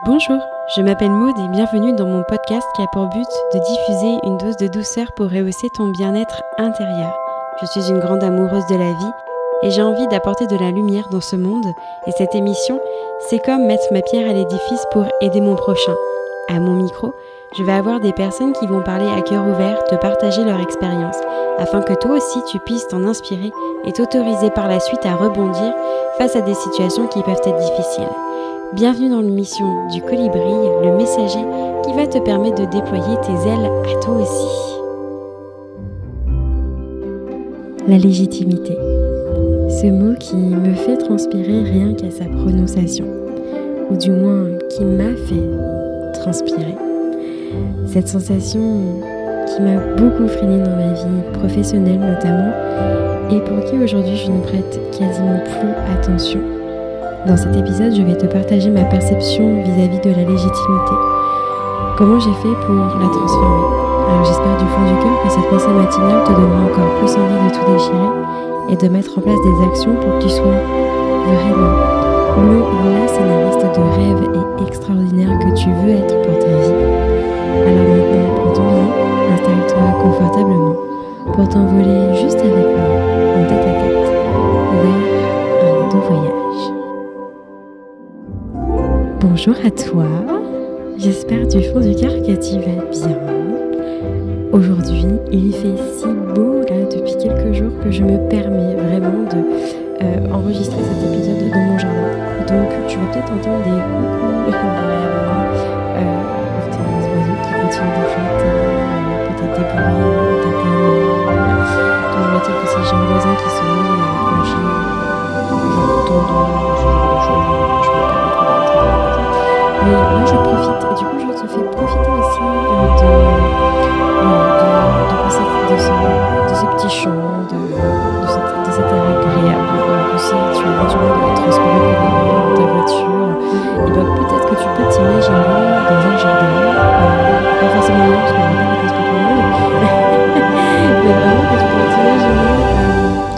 Bonjour, je m'appelle Maude et bienvenue dans mon podcast qui a pour but de diffuser une dose de douceur pour rehausser ton bien-être intérieur. Je suis une grande amoureuse de la vie et j'ai envie d'apporter de la lumière dans ce monde et cette émission, c'est comme mettre ma pierre à l'édifice pour aider mon prochain. À mon micro, je vais avoir des personnes qui vont parler à cœur ouvert, te partager leur expérience, afin que toi aussi tu puisses t'en inspirer et t'autoriser par la suite à rebondir face à des situations qui peuvent être difficiles. Bienvenue dans l'émission du Colibri, le messager qui va te permettre de déployer tes ailes à toi aussi. La légitimité. Ce mot qui me fait transpirer rien qu'à sa prononciation, ou du moins qui m'a fait transpirer. Cette sensation qui m'a beaucoup freiné dans ma vie professionnelle notamment, et pour qui aujourd'hui je ne prête quasiment plus attention. Dans cet épisode, je vais te partager ma perception vis-à-vis de la légitimité. Comment j'ai fait pour la transformer. Alors j'espère du fond du cœur que cette pensée matinale te donnera encore plus envie de tout déchirer et de mettre en place des actions pour que tu sois vraiment le ou la scénariste de rêve et extraordinaire que tu veux être pour ta vie. Alors maintenant, prends ton billet, installe-toi confortablement pour t'envoler juste avec moi, en tête à tête, vers un doux voyage. Bonjour à toi, j'espère du fond du cœur que tu vas bien. Aujourd'hui, il fait si beau là depuis quelques jours que je me permets vraiment de enregistrer cet épisode dans mon jardin. Donc tu vas peut-être entendre des coucous derrière moi, des oiseaux qui continuent de chanter, peut-être des bruits, donc je vais dire que c'est j'ai un voisin qui se met à manger, genre tendon, ce genre de choses, je me permettrai d'entrer dans la maison. Mais là je profite, et du coup je te fais profiter aussi de ce petit chant, de cet air agréable. Donc aussi tu as du mal à transporter dans ta voiture, et bien peut-être que tu peux t'imaginer dans un jardin, pas forcément moi parce que je ne vais pas la place pour tout le monde, mais vraiment que tu peux t'imaginer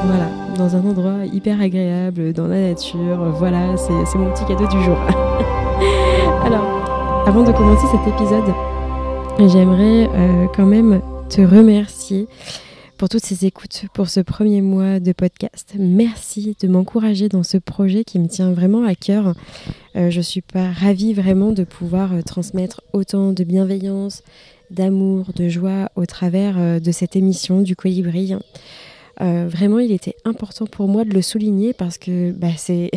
voilà, dans un endroit hyper agréable, dans la nature. Voilà, c'est mon petit cadeau du jour. Alors, avant de commencer cet épisode, j'aimerais quand même te remercier pour toutes ces écoutes, pour ce premier mois de podcast. Merci de m'encourager dans ce projet qui me tient vraiment à cœur. Je suis ravie vraiment de pouvoir transmettre autant de bienveillance, d'amour, de joie au travers de cette émission du Colibri. Vraiment, il était important pour moi de le souligner parce que c'est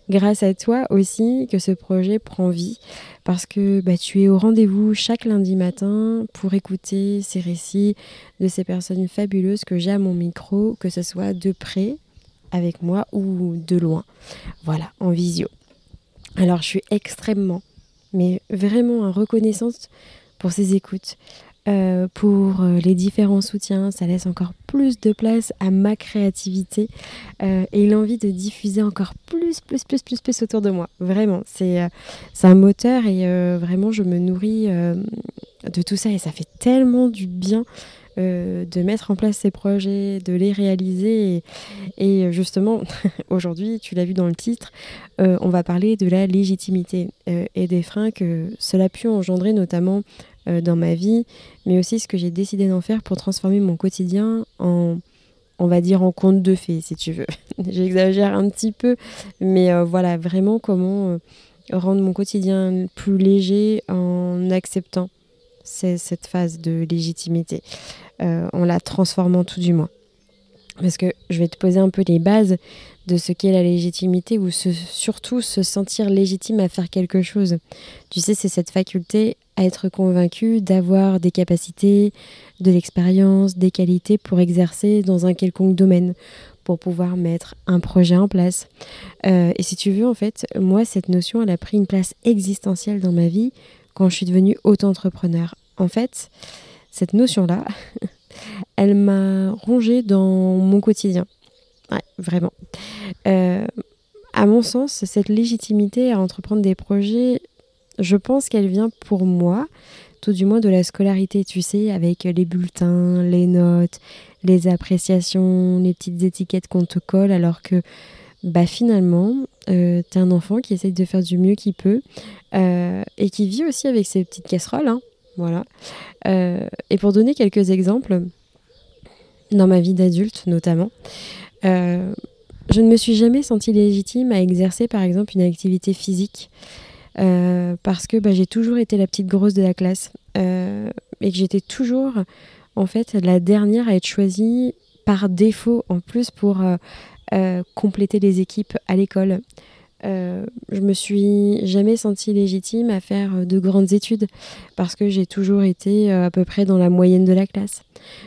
grâce à toi aussi que ce projet prend vie, parce que tu es au rendez-vous chaque lundi matin pour écouter ces récits de ces personnes fabuleuses que j'ai à mon micro, que ce soit de près avec moi ou de loin, voilà, en visio. Alors je suis extrêmement, mais vraiment reconnaissante pour ces écoutes. Pour les différents soutiens, ça laisse encore plus de place à ma créativité et l'envie de diffuser encore plus autour de moi. Vraiment, c'est un moteur et vraiment je me nourris de tout ça et ça fait tellement du bien de mettre en place ces projets, de les réaliser et justement aujourd'hui, tu l'as vu dans le titre, on va parler de la légitimité et des freins que cela a pu engendrer notamment dans ma vie, mais aussi ce que j'ai décidé d'en faire pour transformer mon quotidien on va dire en conte de fées, si tu veux. J'exagère un petit peu, mais voilà, vraiment comment rendre mon quotidien plus léger en acceptant cette phase de légitimité, en la transformant tout du moins. Parce que je vais te poser un peu les bases de ce qu'est la légitimité ou surtout se sentir légitime à faire quelque chose. Tu sais, c'est cette faculté à être convaincu d'avoir des capacités, de l'expérience, des qualités pour exercer dans un quelconque domaine, pour pouvoir mettre un projet en place. Et si tu veux, en fait, moi, cette notion, elle a pris une place existentielle dans ma vie quand je suis devenue auto-entrepreneur. En fait, cette notion-là, elle m'a rongée dans mon quotidien. Ouais, vraiment. À mon sens, cette légitimité à entreprendre des projets, je pense qu'elle vient pour moi, tout du moins de la scolarité, tu sais, avec les bulletins, les notes, les appréciations, les petites étiquettes qu'on te colle, alors que finalement, T'es un enfant qui essaye de faire du mieux qu'il peut et qui vit aussi avec ses petites casseroles, hein, voilà. Et pour donner quelques exemples, dans ma vie d'adulte notamment, je ne me suis jamais sentie légitime à exercer par exemple une activité physique parce que j'ai toujours été la petite grosse de la classe et que j'étais toujours en fait la dernière à être choisie par défaut en plus pour compléter les équipes à l'école. Je me suis jamais sentie légitime à faire de grandes études parce que j'ai toujours été à peu près dans la moyenne de la classe.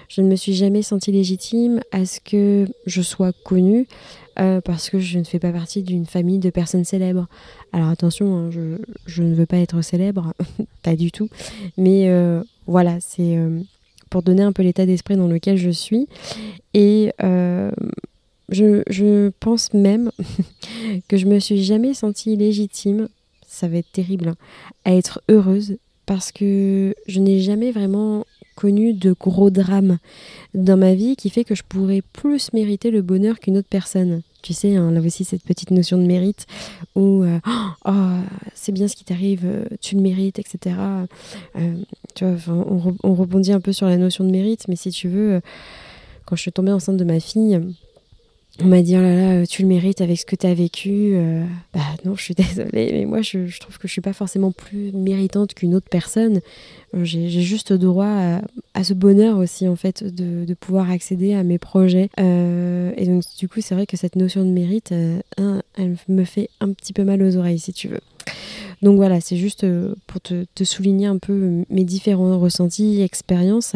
Je ne me suis jamais sentie légitime à ce que je sois connue parce que je ne fais pas partie d'une famille de personnes célèbres. Alors attention, hein, je ne veux pas être célèbre, pas du tout. Mais voilà, c'est pour donner un peu l'état d'esprit dans lequel je suis. Et je pense même que je me suis jamais sentie légitime, ça va être terrible, hein, à être heureuse parce que je n'ai jamais vraiment connu de gros drames dans ma vie qui fait que je pourrais plus mériter le bonheur qu'une autre personne. Tu sais, hein, là aussi cette petite notion de mérite où c'est bien ce qui t'arrive, tu le mérites, etc. Tu vois, on rebondit un peu sur la notion de mérite, mais si tu veux, quand je suis tombée enceinte de ma fille, on m'a dit, oh là là, tu le mérites avec ce que tu as vécu. Non, je suis désolée, mais moi, je trouve que je suis pas forcément plus méritante qu'une autre personne. J'ai juste droit à ce bonheur aussi, en fait, de pouvoir accéder à mes projets. Et donc, du coup, c'est vrai que cette notion de mérite, elle me fait un petit peu mal aux oreilles, si tu veux. Donc voilà, c'est juste pour te souligner un peu mes différents ressentis, expériences,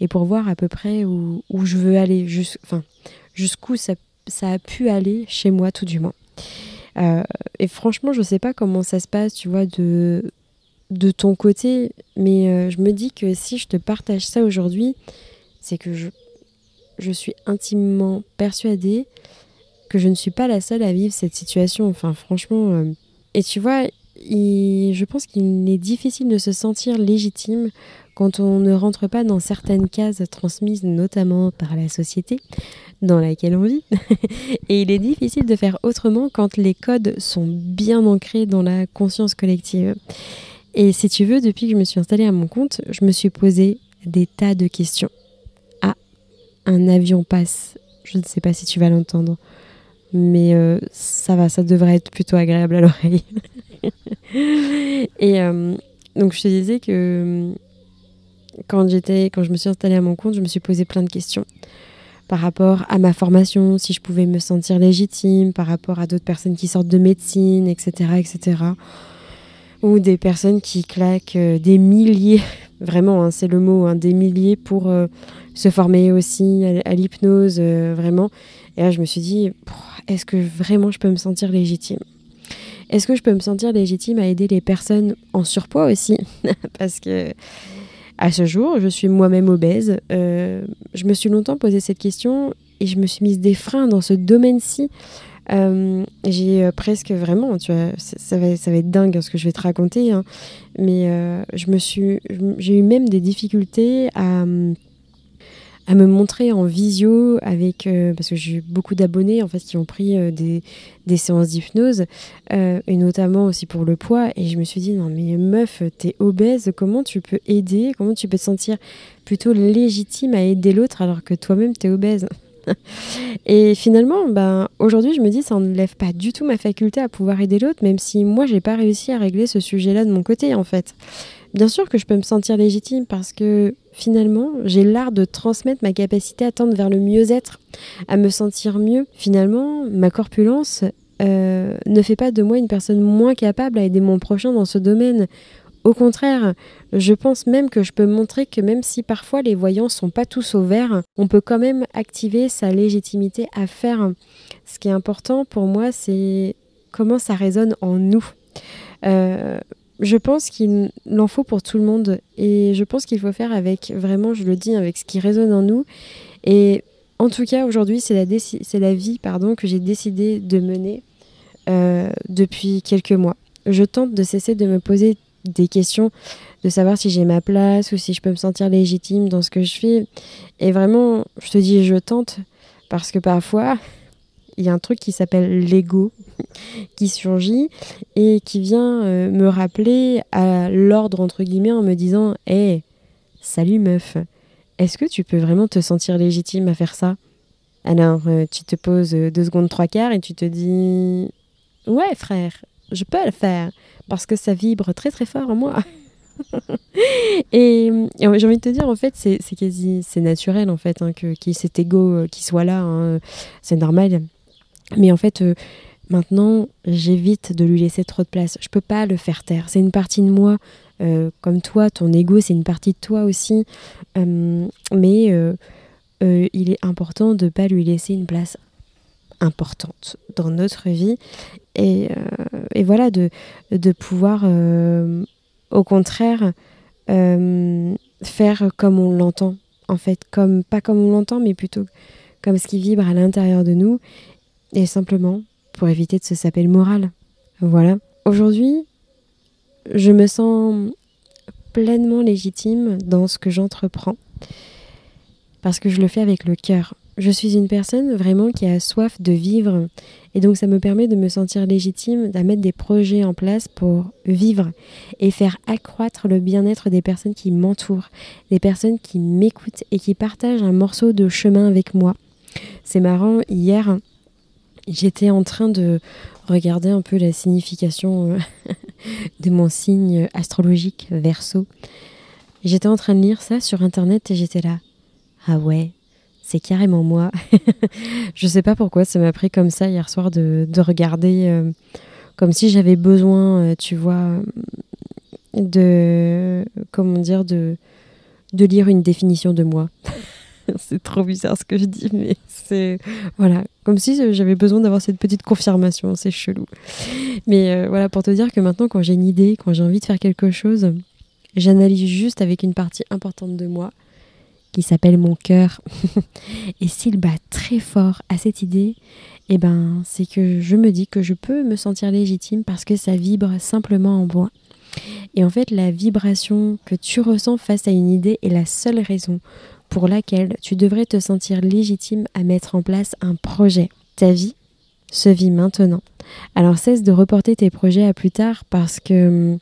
et pour voir à peu près où je veux aller, jusqu'où ça a pu aller chez moi, tout du moins. Et franchement, je sais pas comment ça se passe, tu vois, de ton côté, mais je me dis que si je te partage ça aujourd'hui, c'est que je suis intimement persuadée que je ne suis pas la seule à vivre cette situation. Enfin, franchement... Et tu vois, je pense qu'il est difficile de se sentir légitime quand on ne rentre pas dans certaines cases transmises notamment par la société dans laquelle on vit. Et il est difficile de faire autrement quand les codes sont bien ancrés dans la conscience collective. Et si tu veux, depuis que je me suis installée à mon compte, je me suis posé des tas de questions. Ah, un avion passe. Je ne sais pas si tu vas l'entendre. Mais ça va, ça devrait être plutôt agréable à l'oreille. Et donc je te disais que quand je me suis installée à mon compte, je me suis posé plein de questions par rapport à ma formation, si je pouvais me sentir légitime, par rapport à d'autres personnes qui sortent de médecine, etc., etc. Ou des personnes qui claquent des milliers, vraiment, hein, c'est le mot, hein, des milliers pour se former aussi à l'hypnose, vraiment. Et là, je me suis dit, est-ce que vraiment je peux me sentir légitime ? Est-ce que je peux me sentir légitime à aider les personnes en surpoids aussi ? Parce que à ce jour, je suis moi-même obèse. Je me suis longtemps posé cette question et je me suis mise des freins dans ce domaine-ci. J'ai presque vraiment, tu vois, ça va être dingue ce que je vais te raconter, hein, mais j'ai eu même des difficultés à me montrer en visio avec parce que j'ai eu beaucoup d'abonnés en fait qui ont pris des séances d'hypnose et notamment aussi pour le poids, et je me suis dit non mais meuf, t'es obèse, comment tu peux aider, comment tu peux te sentir plutôt légitime à aider l'autre alors que toi-même t'es obèse. Et finalement aujourd'hui je me dis ça n'enlève pas du tout ma faculté à pouvoir aider l'autre, même si moi j'ai pas réussi à régler ce sujet-là de mon côté en fait. Bien sûr que je peux me sentir légitime parce que finalement, j'ai l'art de transmettre ma capacité à tendre vers le mieux-être, à me sentir mieux. Finalement, ma corpulence ne fait pas de moi une personne moins capable à aider mon prochain dans ce domaine. Au contraire, je pense même que je peux montrer que même si parfois les voyants sont pas tous au vert, on peut quand même activer sa légitimité à faire. Ce qui est important pour moi, c'est comment ça résonne en nous. Je pense qu'il en faut pour tout le monde, et je pense qu'il faut faire avec, vraiment je le dis, avec ce qui résonne en nous. Et en tout cas aujourd'hui c'est la vie que j'ai décidé de mener depuis quelques mois. Je tente de cesser de me poser des questions, de savoir si j'ai ma place ou si je peux me sentir légitime dans ce que je fais. Et vraiment je te dis je tente parce que parfois il y a un truc qui s'appelle l'ego qui surgit et qui vient me rappeler à l'ordre, entre guillemets, en me disant « Hey, salut meuf, est-ce que tu peux vraiment te sentir légitime à faire ça ?» Alors, tu te poses 2 secondes 3 quarts et tu te dis « Ouais, frère, je peux le faire parce que ça vibre très très fort en moi. » et j'ai envie de te dire, en fait, c'est naturel, en fait, hein, cet ego qui soit là, hein, c'est normal. Mais en fait, maintenant, j'évite de lui laisser trop de place. Je peux pas le faire taire. C'est une partie de moi, comme toi, ton ego, c'est une partie de toi aussi. Mais il est important de pas lui laisser une place importante dans notre vie. Et voilà, de pouvoir, au contraire, faire comme on l'entend. En fait, pas comme on l'entend, mais plutôt comme ce qui vibre à l'intérieur de nous. Et simplement pour éviter de se saper le moral. Voilà. Aujourd'hui, je me sens pleinement légitime dans ce que j'entreprends parce que je le fais avec le cœur. Je suis une personne vraiment qui a soif de vivre et donc ça me permet de me sentir légitime, à mettre des projets en place pour vivre et faire accroître le bien-être des personnes qui m'entourent, des personnes qui m'écoutent et qui partagent un morceau de chemin avec moi. C'est marrant, hier, j'étais en train de regarder un peu la signification de mon signe astrologique Verseau. J'étais en train de lire ça sur internet et j'étais là. Ah ouais, c'est carrément moi. Je sais pas pourquoi, ça m'a pris comme ça hier soir de regarder comme si j'avais besoin, tu vois, de lire une définition de moi. C'est trop bizarre ce que je dis, mais c'est... Voilà, comme si j'avais besoin d'avoir cette petite confirmation, c'est chelou. Mais voilà, pour te dire que maintenant, quand j'ai une idée, quand j'ai envie de faire quelque chose, j'analyse juste avec une partie importante de moi, qui s'appelle mon cœur. Et s'il bat très fort à cette idée, eh ben, c'est que je me dis que je peux me sentir légitime parce que ça vibre simplement en moi. Et en fait, la vibration que tu ressens face à une idée est la seule raison pour laquelle tu devrais te sentir légitime à mettre en place un projet. Ta vie se vit maintenant. Alors cesse de reporter tes projets à plus tard parce que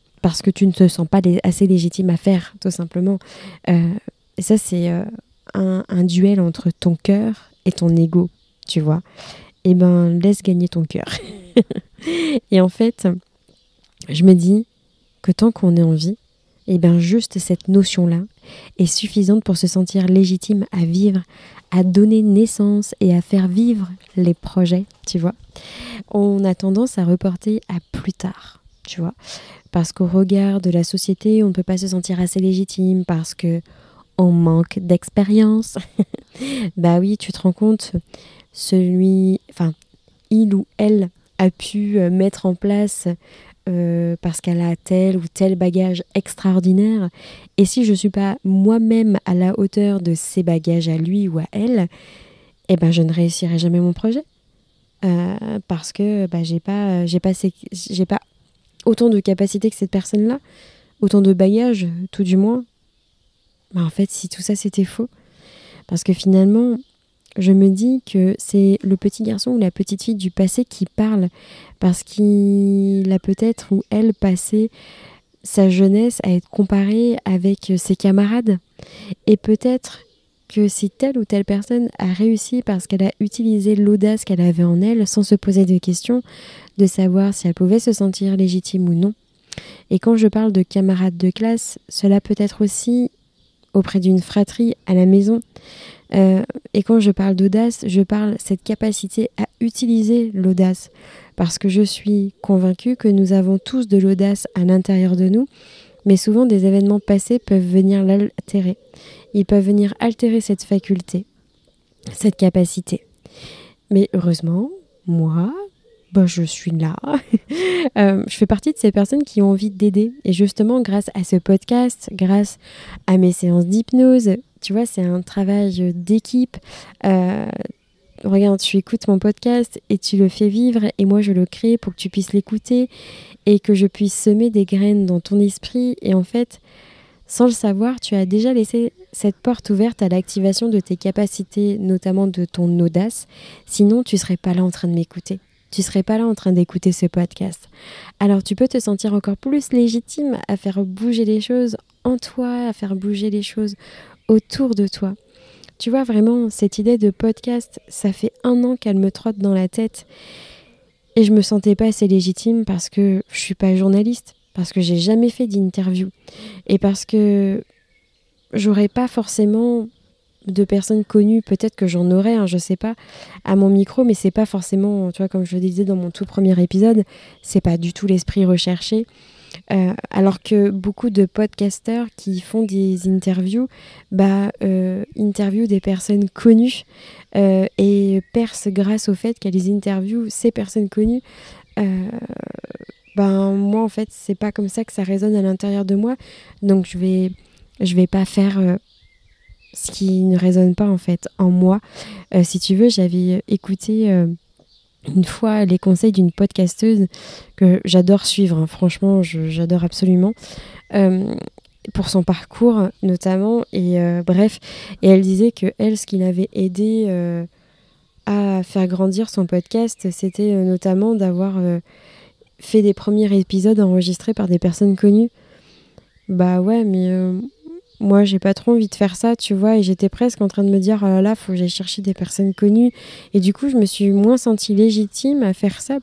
tu ne te sens pas assez légitime à faire, tout simplement. Et ça, c'est un duel entre ton cœur et ton ego, tu vois. Eh ben, laisse gagner ton cœur. Et en fait, je me dis que tant qu'on est en vie, eh ben juste cette notion-là est suffisante pour se sentir légitime à vivre, à donner naissance et à faire vivre les projets, tu vois. On a tendance à reporter à plus tard, tu vois, parce qu'au regard de la société, on ne peut pas se sentir assez légitime parce que on manque d'expérience. Bah oui, tu te rends compte, il ou elle a pu mettre en place parce qu'elle a tel ou tel bagage extraordinaire. Et si je ne suis pas moi-même à la hauteur de ces bagages à lui ou à elle, eh ben je ne réussirai jamais mon projet. Parce que j'ai pas autant de capacités que cette personne-là, autant de bagages, tout du moins. En fait, si tout ça c'était faux. Parce que finalement, je me dis que c'est le petit garçon ou la petite fille du passé qui parle parce qu'il a peut-être ou elle passé sa jeunesse à être comparé avec ses camarades. Et peut-être que si telle ou telle personne a réussi parce qu'elle a utilisé l'audace qu'elle avait en elle sans se poser de questions, de savoir si elle pouvait se sentir légitime ou non. Et quand je parle de camarades de classe, cela peut être aussi auprès d'une fratrie à la maison. Et quand je parle d'audace, je parle cette capacité à utiliser l'audace. Parce que je suis convaincue que nous avons tous de l'audace à l'intérieur de nous, mais souvent des événements passés peuvent venir l'altérer. Ils peuvent venir altérer cette faculté, cette capacité. Mais heureusement, moi, je suis là. Je fais partie de ces personnes qui ont envie d'aider. Et justement, grâce à ce podcast, grâce à mes séances d'hypnose, tu vois, c'est un travail d'équipe. Regarde, tu écoutes mon podcast et tu le fais vivre et moi je le crée pour que tu puisses l'écouter et que je puisse semer des graines dans ton esprit. Et en fait, Sans le savoir, tu as déjà laissé cette porte ouverte à l'activation de tes capacités, notamment de ton audace. Sinon, tu ne serais pas là en train de m'écouter. Tu ne serais pas là en train d'écouter ce podcast. Alors, tu peux te sentir encore plus légitime à faire bouger les choses en toi, à faire bouger les choses autour de toi. Tu vois, vraiment, cette idée de podcast, ça fait 1 an qu'elle me trotte dans la tête. Et je me sentais pas assez légitime parce que je suis pas journaliste, parce que j'ai jamais fait d'interview et parce que j'aurais pas forcément de personnes connues, peut-être que j'en aurais, je sais pas, à mon micro, mais c'est pas forcément, tu vois, comme je le disais dans mon tout premier épisode, c'est pas du tout l'esprit recherché. Alors que beaucoup de podcasteurs qui font des interviews, interviewent des personnes connues et percent grâce au fait qu'elles interviewent ces personnes connues. Moi en fait c'est pas comme ça que ça résonne à l'intérieur de moi, donc je vais pas faire ce qui ne résonne pas en fait en moi. Si tu veux, j'avais écouté une fois les conseils d'une podcasteuse que j'adore suivre, franchement j'adore absolument, pour son parcours notamment, et bref, et elle disait que elle, ce qui l'avait aidé à faire grandir son podcast, c'était notamment d'avoir fait des premiers épisodes enregistrés par des personnes connues. Bah ouais, mais moi j'ai pas trop envie de faire ça, tu vois, et j'étais presque en train de me dire oh là là, faut que j'aille chercher des personnes connues, et du coup je me suis moins sentie légitime à faire ça,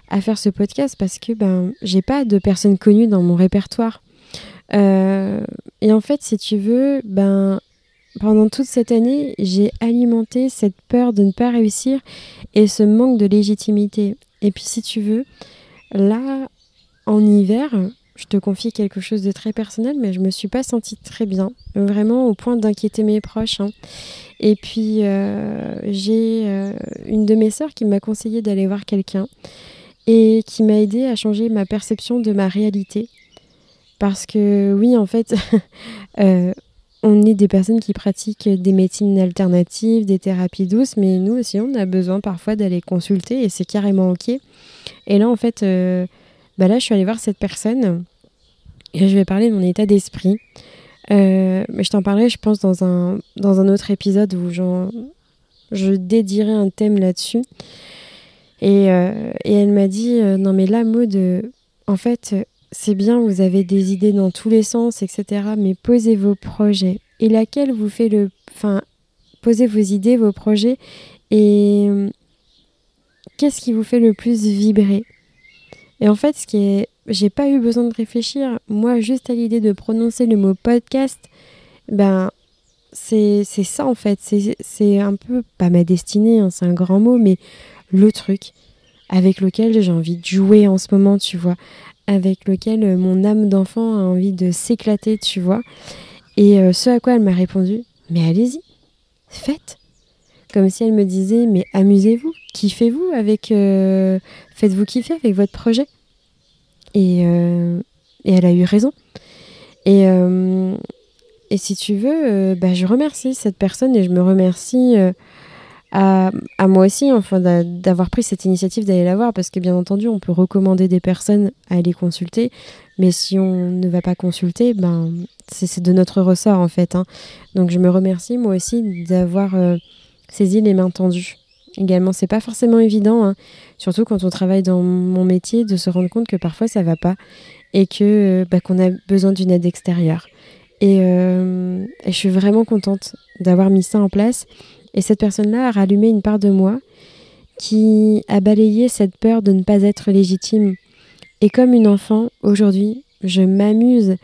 à faire ce podcast, parce que j'ai pas de personnes connues dans mon répertoire. Et en fait, si tu veux, pendant toute cette année, j'ai alimenté cette peur de ne pas réussir et ce manque de légitimité. Et puis si tu veux, là, en hiver, je te confie quelque chose de très personnel, mais je me suis pas sentie très bien, vraiment au point d'inquiéter mes proches. Et puis j'ai une de mes sœurs qui m'a conseillé d'aller voir quelqu'un et qui m'a aidée à changer ma perception de ma réalité. Parce que oui, en fait, on est des personnes qui pratiquent des médecines alternatives, des thérapies douces, mais nous aussi, on a besoin parfois d'aller consulter et c'est carrément OK. Et là, en fait, là, je suis allée voir cette personne et je vais parler de mon état d'esprit. Mais je t'en parlerai, je pense, dans un autre épisode où je dédierai un thème là-dessus. Et elle m'a dit non, mais là, Maud, en fait, c'est bien, vous avez des idées dans tous les sens, etc. Mais posez vos projets. Et laquelle vous fait posez vos idées, vos projets. Et qu'est-ce qui vous fait le plus vibrer? Et en fait, j'ai pas eu besoin de réfléchir. Moi, juste à l'idée de prononcer le mot podcast, c'est ça en fait. C'est un peu, pas ma destinée, c'est un grand mot, mais le truc avec lequel j'ai envie de jouer en ce moment, tu vois. Avec lequel mon âme d'enfant a envie de s'éclater, tu vois. Et ce à quoi elle m'a répondu, mais allez-y, faites. Comme si elle me disait, mais amusez-vous, kiffez-vous faites-vous kiffer avec votre projet. Et elle a eu raison. Et si tu veux, je remercie cette personne et je me remercie à moi aussi, enfin, d'avoir pris cette initiative d'aller la voir, parce que bien entendu, on peut recommander des personnes à aller consulter, mais si on ne va pas consulter, c'est de notre ressort en fait. Donc je me remercie moi aussi d'avoir saisi les mains tendues. Également, c'est pas forcément évident, surtout quand on travaille dans mon métier, de se rendre compte que parfois ça va pas et que qu'on a besoin d'une aide extérieure. Et je suis vraiment contente d'avoir mis ça en place. Et cette personne-là a rallumé une part de moi qui a balayé cette peur de ne pas être légitime. Et comme une enfant, aujourd'hui, je m'amuse,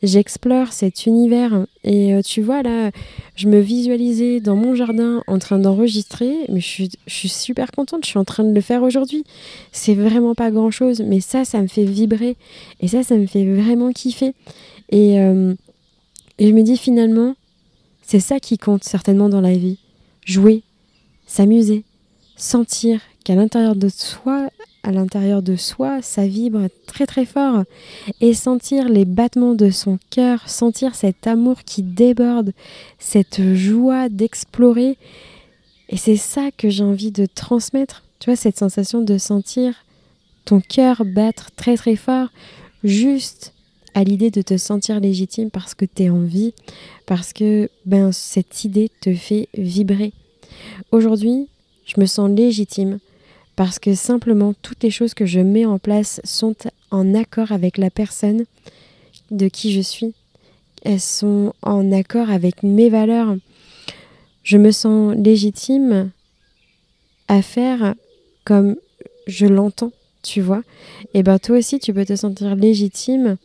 j'explore cet univers. Et tu vois, là, je me visualisais dans mon jardin en train d'enregistrer, mais je suis super contente, je suis en train de le faire aujourd'hui. C'est vraiment pas grand-chose, mais ça me fait vibrer. Et ça me fait vraiment kiffer. Et je me dis finalement, c'est ça qui compte certainement dans la vie. Jouer, s'amuser, sentir qu'à l'intérieur de soi, ça vibre très très fort, et sentir les battements de son cœur, sentir cet amour qui déborde, cette joie d'explorer. Et c'est ça que j'ai envie de transmettre, tu vois, cette sensation de sentir ton cœur battre très très fort, juste à l'idée de te sentir légitime parce que tu es en vie, parce que cette idée te fait vibrer. Aujourd'hui, je me sens légitime parce que simplement toutes les choses que je mets en place sont en accord avec la personne de qui je suis. Elles sont en accord avec mes valeurs. Je me sens légitime à faire comme je l'entends, tu vois. Et toi aussi, tu peux te sentir légitime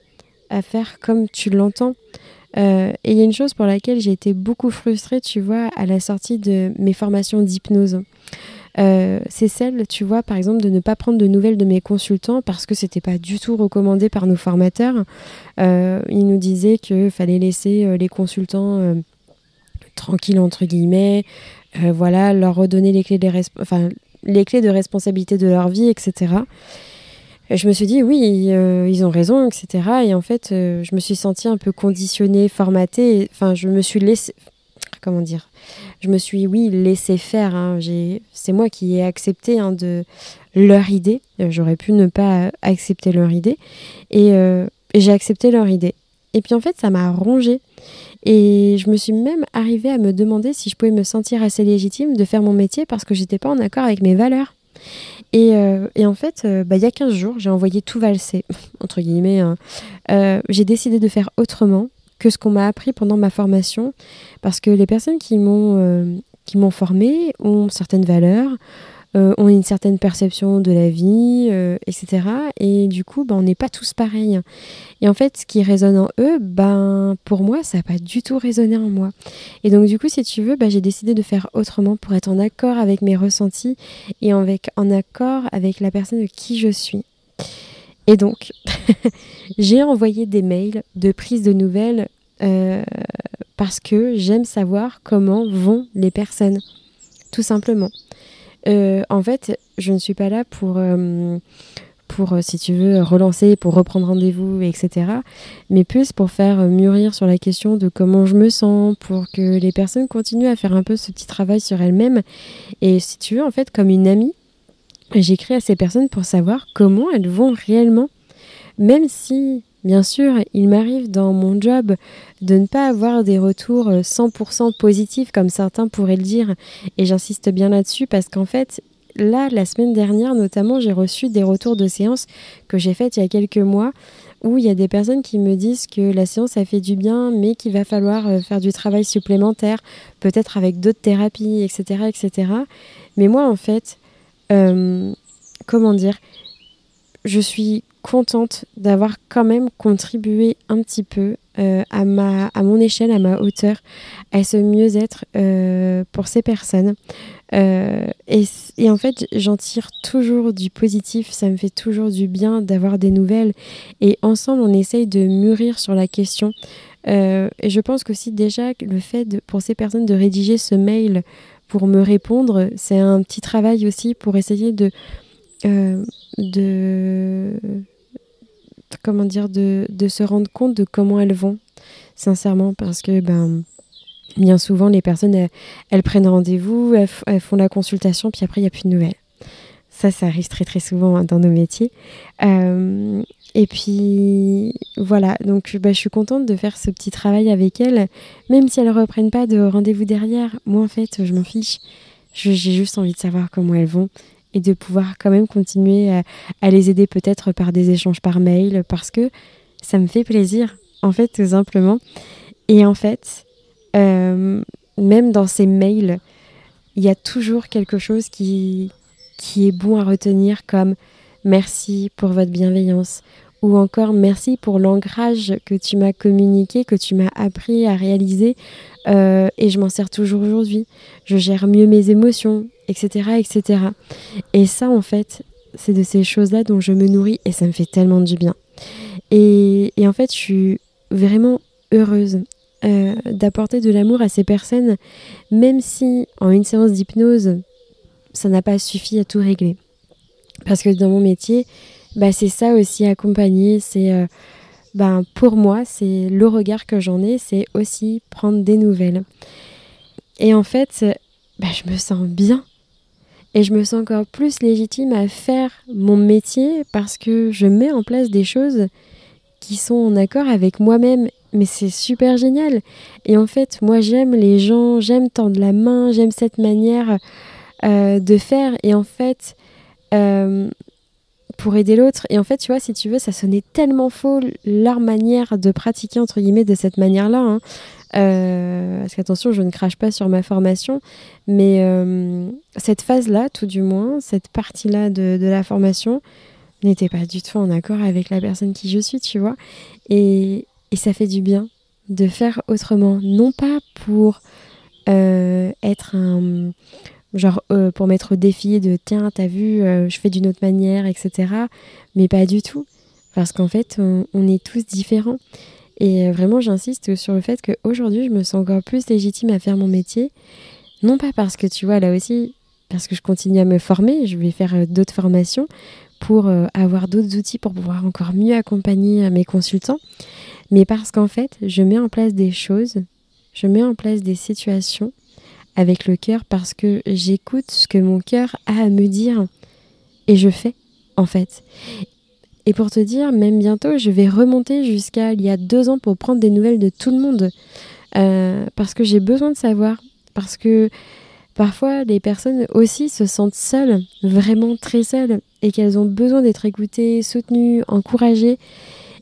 à faire comme tu l'entends. Et il y a une chose pour laquelle j'ai été beaucoup frustrée, tu vois, à la sortie de mes formations d'hypnose. C'est celle, tu vois, par exemple, de ne pas prendre de nouvelles de mes consultants parce que c'était pas du tout recommandé par nos formateurs. Ils nous disaient qu'il fallait laisser les consultants tranquilles, entre guillemets, voilà, leur redonner les clés de responsabilité de leur vie, etc. Et je me suis dit, oui, ils ont raison, etc. Et en fait, je me suis sentie un peu conditionnée, formatée. Enfin, je me suis laissée... Comment dire ? Je me suis, laissée faire. Hein. C'est moi qui ai accepté de leur idée. J'aurais pu ne pas accepter leur idée. Et j'ai accepté leur idée. Et puis en fait, ça m'a rongée. Et je me suis même arrivée à me demander si je pouvais me sentir assez légitime de faire mon métier parce que j'étais pas en accord avec mes valeurs. Et en fait, il y a 15 jours, j'ai envoyé tout valser, entre guillemets. J'ai décidé de faire autrement que ce qu'on m'a appris pendant ma formation parce que les personnes qui m'ont formée ont certaines valeurs, ont une certaine perception de la vie, etc. Et du coup, on n'est pas tous pareils. Et en fait, ce qui résonne en eux, pour moi, ça n'a pas du tout résonné en moi. Et donc, du coup, si tu veux, j'ai décidé de faire autrement pour être en accord avec mes ressentis et en accord avec la personne de qui je suis. Et donc, j'ai envoyé des mails de prise de nouvelles parce que j'aime savoir comment vont les personnes, tout simplement. En fait, je ne suis pas là pour si tu veux, relancer, pour reprendre rendez-vous, etc. Mais plus pour faire mûrir sur la question de comment je me sens, pour que les personnes continuent à faire un peu ce petit travail sur elles-mêmes. Et si tu veux, en fait, comme une amie, j'écris à ces personnes pour savoir comment elles vont réellement. Même si, bien sûr, il m'arrive dans mon job de ne pas avoir des retours 100% positifs, comme certains pourraient le dire. Et j'insiste bien là-dessus parce qu'en fait, là, la semaine dernière, notamment, j'ai reçu des retours de séances que j'ai faites il y a quelques mois où il y a des personnes qui me disent que la séance a fait du bien, mais qu'il va falloir faire du travail supplémentaire, peut-être avec d'autres thérapies, etc., etc. Mais moi, en fait, comment dire, je suis contente d'avoir quand même contribué un petit peu à mon échelle, à ma hauteur, à ce mieux-être pour ces personnes. Et en fait, j'en tire toujours du positif, ça me fait toujours du bien d'avoir des nouvelles. Et ensemble, on essaye de mûrir sur la question. Et je pense qu'aussi déjà, le fait pour ces personnes de rédiger ce mail pour me répondre, c'est un petit travail aussi pour essayer de se rendre compte de comment elles vont, sincèrement, parce que bien souvent les personnes elles prennent rendez-vous, elles font la consultation, puis après il n'y a plus de nouvelles. Ça arrive très très souvent dans nos métiers. Et puis voilà, donc je suis contente de faire ce petit travail avec elles, même si elles ne reprennent pas de rendez-vous derrière. Moi en fait je m'en fiche, j'ai juste envie de savoir comment elles vont et de pouvoir quand même continuer à les aider peut-être par des échanges par mail, parce que ça me fait plaisir, en fait, tout simplement. Et en fait, même dans ces mails, il y a toujours quelque chose qui est bon à retenir, comme « merci pour votre bienveillance » ou encore « merci pour l'ancrage que tu m'as communiqué, que tu m'as appris à réaliser et je m'en sers toujours aujourd'hui. Je gère mieux mes émotions, etc. etc. » Et ça, en fait, c'est de ces choses-là dont je me nourris et ça me fait tellement du bien. Et en fait, je suis vraiment heureuse d'apporter de l'amour à ces personnes, même si en une séance d'hypnose, ça n'a pas suffi à tout régler. Parce que dans mon métier, c'est ça aussi, accompagner, c'est... pour moi, c'est le regard que j'en ai, c'est aussi prendre des nouvelles. Et en fait, je me sens bien. Et je me sens encore plus légitime à faire mon métier parce que je mets en place des choses qui sont en accord avec moi-même. Mais c'est super génial. Et en fait, moi, j'aime les gens, j'aime tendre la main, j'aime cette manière de faire. Et en fait, pour aider l'autre. Et en fait, tu vois, si tu veux, ça sonnait tellement faux, leur manière de pratiquer, entre guillemets, de cette manière-là. Hein. Parce qu'attention, je ne crache pas sur ma formation. Mais cette phase-là, tout du moins, cette partie-là de la formation, n'était pas du tout en accord avec la personne qui je suis, tu vois. Et ça fait du bien de faire autrement. Non pas pour être un... Genre pour m'être au défi de tiens, t'as vu, je fais d'une autre manière, etc. Mais pas du tout. Parce qu'en fait, on est tous différents. Et vraiment, j'insiste sur le fait qu'aujourd'hui, je me sens encore plus légitime à faire mon métier. Non pas parce que, tu vois, là aussi, parce que je continue à me former, je vais faire d'autres formations pour avoir d'autres outils pour pouvoir encore mieux accompagner mes consultants. Mais parce qu'en fait, je mets en place des choses, je mets en place des situations avec le cœur parce que j'écoute ce que mon cœur a à me dire et je fais, en fait. Et pour te dire, même bientôt, je vais remonter jusqu'à il y a 2 ans pour prendre des nouvelles de tout le monde parce que j'ai besoin de savoir, parce que parfois, les personnes aussi se sentent seules, vraiment très seules, et qu'elles ont besoin d'être écoutées, soutenues, encouragées.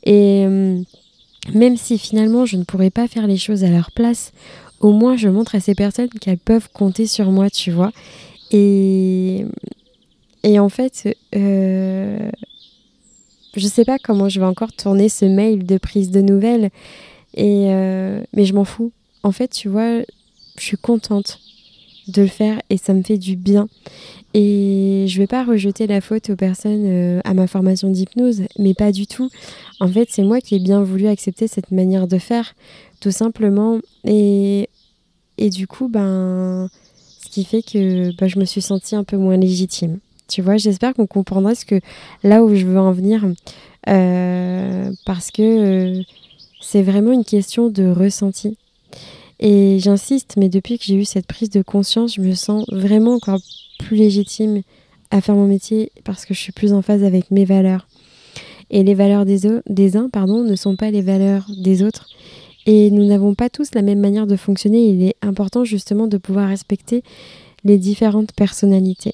Et même si finalement, je ne pourrais pas faire les choses à leur place, au moins, je montre à ces personnes qu'elles peuvent compter sur moi, tu vois. Et en fait, je sais pas comment je vais encore tourner ce mail de prise de nouvelles, mais je m'en fous. En fait, tu vois, je suis contente de le faire et ça me fait du bien. Et je vais pas rejeter la faute aux personnes à ma formation d'hypnose, mais pas du tout. En fait, c'est moi qui ai bien voulu accepter cette manière de faire, tout simplement. Et du coup, ce qui fait que je me suis sentie un peu moins légitime. Tu vois, j'espère qu'on comprendra là où je veux en venir, parce que c'est vraiment une question de ressenti. Et j'insiste, mais depuis que j'ai eu cette prise de conscience, je me sens vraiment encore plus légitime à faire mon métier parce que je suis plus en phase avec mes valeurs. Et les valeurs des uns ne sont pas les valeurs des autres. Et nous n'avons pas tous la même manière de fonctionner. Il est important justement de pouvoir respecter les différentes personnalités.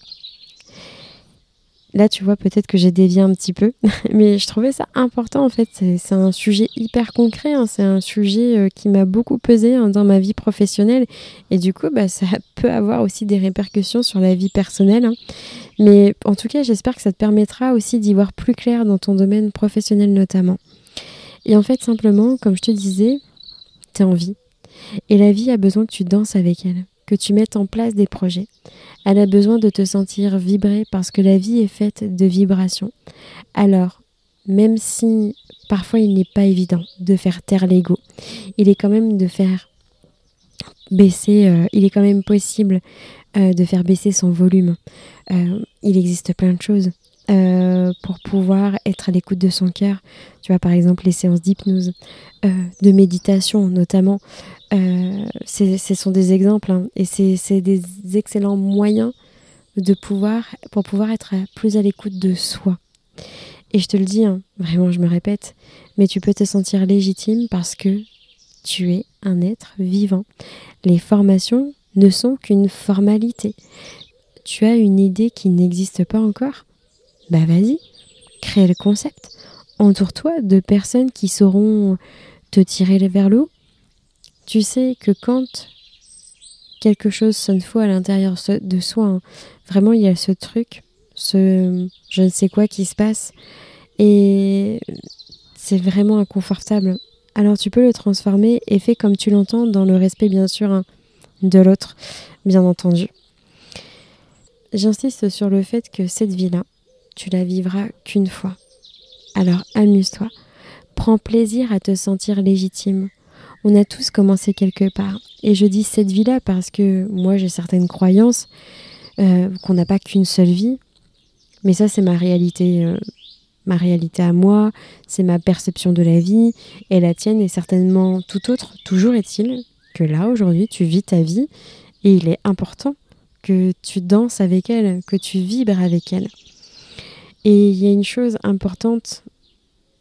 Là, tu vois, peut-être que j'ai dévié un petit peu, mais je trouvais ça important en fait. C'est un sujet hyper concret, hein. C'est un sujet qui m'a beaucoup pesé dans ma vie professionnelle. Et du coup, ça peut avoir aussi des répercussions sur la vie personnelle. Hein. Mais en tout cas, j'espère que ça te permettra aussi d'y voir plus clair dans ton domaine professionnel notamment. Et en fait, simplement, comme je te disais, t'es en vie. Et la vie a besoin que tu danses avec elle, que tu mettes en place des projets. Elle a besoin de te sentir vibrer parce que la vie est faite de vibrations. Alors, même si parfois il n'est pas évident de faire taire l'ego, il est quand même de faire baisser, il est quand même possible de faire baisser son volume. Il existe plein de choses pour pouvoir être à l'écoute de son cœur. Tu vois, par exemple, les séances d'hypnose, de méditation notamment. Ce sont des exemples, hein, et c'est des excellents moyens pour pouvoir être plus à l'écoute de soi. Et je te le dis, hein, vraiment je me répète, mais tu peux te sentir légitime parce que tu es un être vivant. Les formations ne sont qu'une formalité. Tu as une idée qui n'existe pas encore ? Vas-y, crée le concept. Entoure-toi de personnes qui sauront te tirer vers le haut. Tu sais que quand quelque chose sonne faux à l'intérieur de soi, hein, vraiment il y a ce truc, ce je ne sais quoi qui se passe et c'est vraiment inconfortable. Alors tu peux le transformer et fais comme tu l'entends dans le respect bien sûr, hein, de l'autre, bien entendu. J'insiste sur le fait que cette vie-là, tu la vivras qu'une fois. Alors amuse-toi, prends plaisir à te sentir légitime. On a tous commencé quelque part. Et je dis cette vie-là parce que moi j'ai certaines croyances qu'on n'a pas qu'une seule vie. Mais ça c'est ma réalité à moi, c'est ma perception de la vie. Et la tienne est certainement tout autre. Toujours est-il que là aujourd'hui tu vis ta vie et il est important que tu danses avec elle, que tu vibres avec elle. Et il y a une chose importante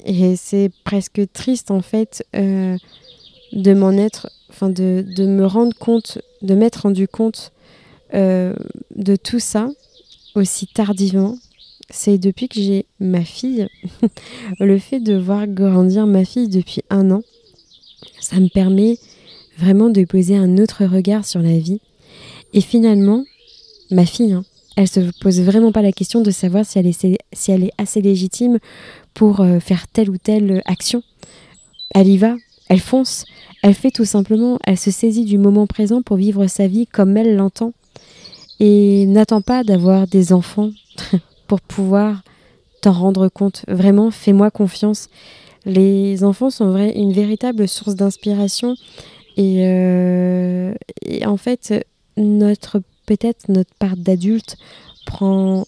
Et c'est presque triste en fait de me rendre compte, de m'être rendu compte de tout ça aussi tardivement. C'est depuis que j'ai ma fille, le fait de voir grandir ma fille depuis 1 an, ça me permet vraiment de poser un autre regard sur la vie. Et finalement, ma fille, elle se pose vraiment pas la question de savoir si elle est assez légitime pour faire telle ou telle action. Elle y va, elle fonce, elle fait tout simplement, elle se saisit du moment présent pour vivre sa vie comme elle l'entend. Et n'attends pas d'avoir des enfants pour pouvoir t'en rendre compte. Vraiment, fais-moi confiance. Les enfants sont une véritable source d'inspiration. Et en fait, peut-être notre part d'adulte prend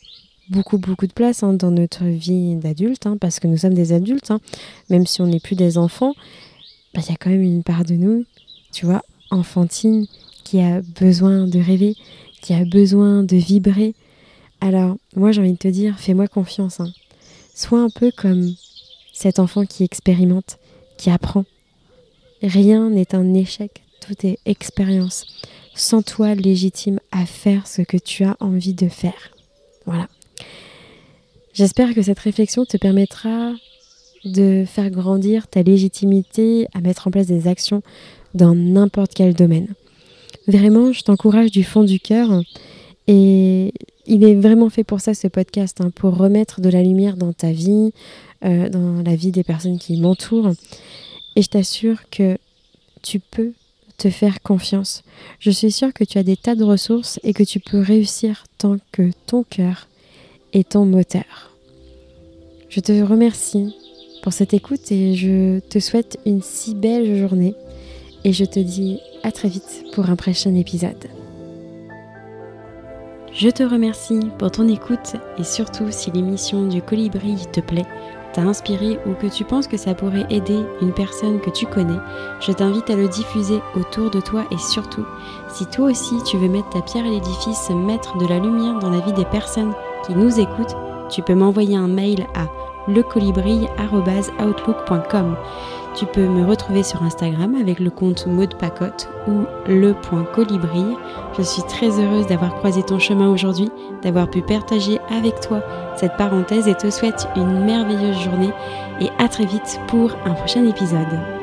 beaucoup de place dans notre vie d'adulte, parce que nous sommes des adultes, même si on n'est plus des enfants, y a quand même une part de nous, tu vois, enfantine, qui a besoin de rêver, qui a besoin de vibrer. Alors, moi j'ai envie de te dire, fais-moi confiance. Sois un peu comme cet enfant qui expérimente, qui apprend. Rien n'est un échec, tout est expérience. Sens-toi légitime à faire ce que tu as envie de faire. Voilà. J'espère que cette réflexion te permettra de faire grandir ta légitimité à mettre en place des actions dans n'importe quel domaine. Vraiment, je t'encourage du fond du cœur et il est vraiment fait pour ça ce podcast, pour remettre de la lumière dans ta vie, dans la vie des personnes qui m'entourent. Et je t'assure que tu peux te faire confiance. Je suis sûre que tu as des tas de ressources et que tu peux réussir tant que ton cœur est ton moteur. Je te remercie pour cette écoute et je te souhaite une si belle journée et je te dis à très vite pour un prochain épisode. Je te remercie pour ton écoute et surtout si l'émission du Colibri te plaît, t'a inspiré ou que tu penses que ça pourrait aider une personne que tu connais, je t'invite à le diffuser autour de toi et surtout, si toi aussi tu veux mettre ta pierre à l'édifice, mettre de la lumière dans la vie des personnes qui nous écoutent, tu peux m'envoyer un mail à lecolibri@outlook.com. Tu peux me retrouver sur Instagram avec le compte Maud Pacotte ou le.colibri. Je suis très heureuse d'avoir croisé ton chemin aujourd'hui, d'avoir pu partager avec toi cette parenthèse et te souhaite une merveilleuse journée et à très vite pour un prochain épisode.